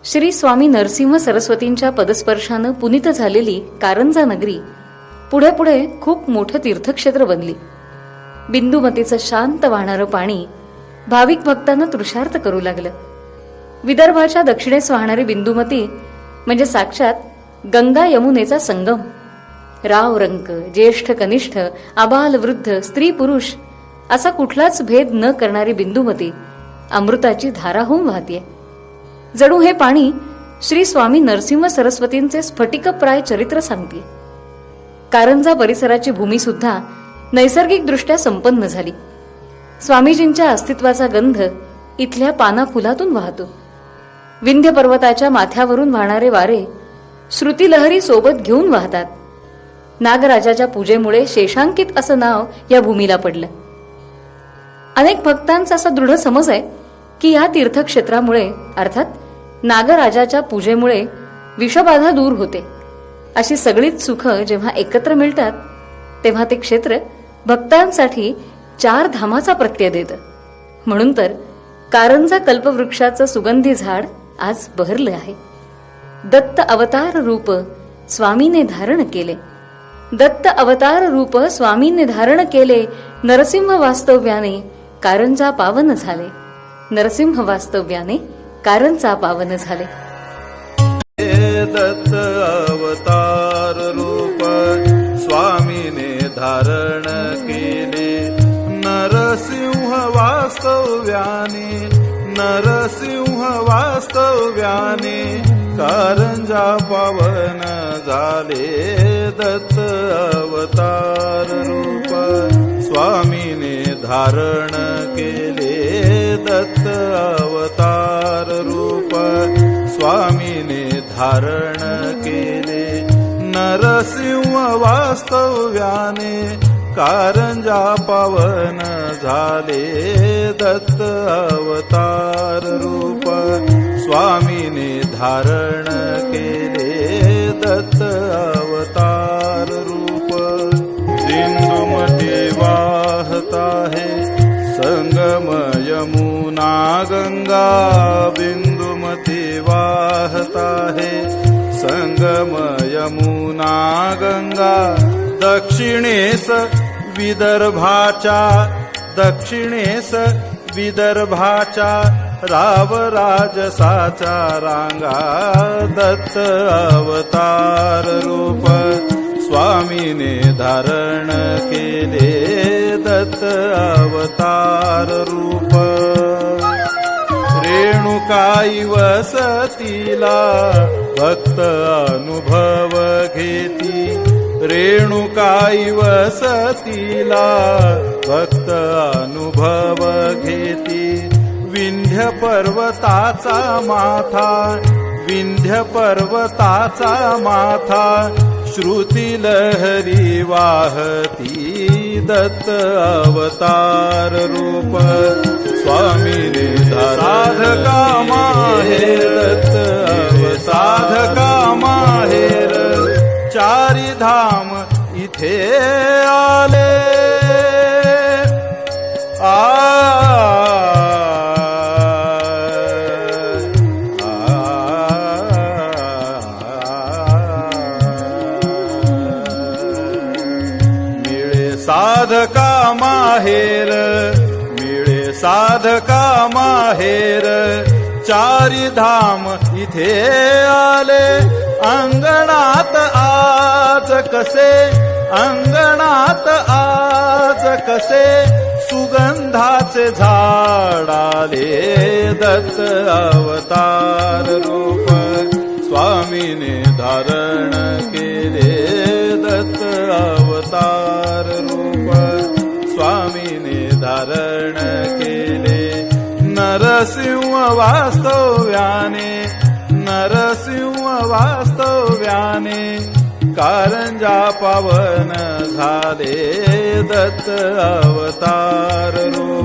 श्री स्वामी नरसिंह सरस्वतींच्या पदस्पर्शानं पुनीत झालेली कारंजा नगरी पुढे पुढे खूप मोठं तीर्थक्षेत्र बनली. बिंदुमतीचं शांत वाहणारं पाणी भाविक भक्तांना तृषार्त करू लागलं. विदर्भाच्या दक्षिणेस वाहणारी बिंदुमती म्हणजे साक्षात गंगा यमुनेचा संगम. राव रंक, ज्येष्ठ कनिष्ठ, आबाल वृद्ध, स्त्री पुरुष असा कुठलाच भेद न करणारी बिंदुमती अमृताची धारा होऊन वाहतीये. जणू हे पाणी श्री स्वामी नरसिंह सरस्वतींचे स्फटिकप्राय चरित्र सांगते. कारंजा परिसराची भूमी सुद्धा नैसर्गिक दृष्ट्या संपन्न झाली. स्वामीजींच्या अस्तित्वाचा गंध इथल्या पाना फुलातून वाहतो. विंध्य पर्वताच्या माथ्यावरून वाहणारे वारे श्रुतिलहरी सोबत घेऊन वाहतात. नागराजाच्या पूजेमुळे शेषांकित असं नाव या भूमीला पडलं. अनेक भक्तांचा असा दृढ समज आहे की या तीर्थक्षेत्रामुळे अर्थात नागराजाच्या पूजेमुळे विषबाधा दूर होते. अशी सगळीच सुख जेव्हा एकत्र मिळतात तेव्हा ते क्षेत्र भक्तांसाठी 4 धामाचा प्रत्यय देतं. म्हणून तर कारंजा कल्पवृक्षाचं सुगंधी झाड आज बहरलं आहे. दत्त अवतार रूप स्वामीने धारण केले, दत्त अवतार रूप स्वामीने धारण केले, नरसिंह वास्तव्याने कारंजा पावन झाले, नरसिंह वास्तव्याने कारंजा पावन झाले. दत्त अवतार रूप स्वामीने धारण केले, नरसिंह वास्तव्याने, नरसिंह वास्तव्याने कारंजा पावन झाले. दत्त अवतार रूप स्वामीने धारण केले, दत्त अवतार रूप स्वामीने धारण केले, नरसिंह वास्तव्याने कारंजा पावन झाले. दत्त अवतार रूप स्वामीने धारण केले, दत्त अवतार रूप. बिंदुमती वाहता है संगम यमुना गंगा, बिंदुमती वाहता है संगम यमुना गंगा. दक्षिणेस विदर्भाच्या, दक्षिणेस विदर्भाच्या रावराजसाच्या रांगा. दत्त अवतार रूप स्वामीने धारण केले, दत्त अवतार रूप. रेणुकाई वसतीला भक्त अनुभव घेती, रेणुकाई वसतीला भक्त अनुभव घेती. विंध्य पर्वताचा माथा, विंध्य पर्वताचा माथा श्रुती लहरी वाहती. दत्त अवतार रूप स्वामीने साधका माहेर, दत्त साधका माहेर. 4 धाम इथे आले, साधका माहेर, मिळे साधका माहेर. 4 धाम इथे आले. अंगणात आज कसे, अंगणात आज कसे सुगंधाचे झाड आले. दत्त अवतार रूप स्वामीने धारण केले, दत्त अवतार रूप स्वामीने धारण केले. नरसिंह वास्तव्याने, नरसिंह वास्तव्याने कारंजा पावन झाले. दत्त अवतार रूप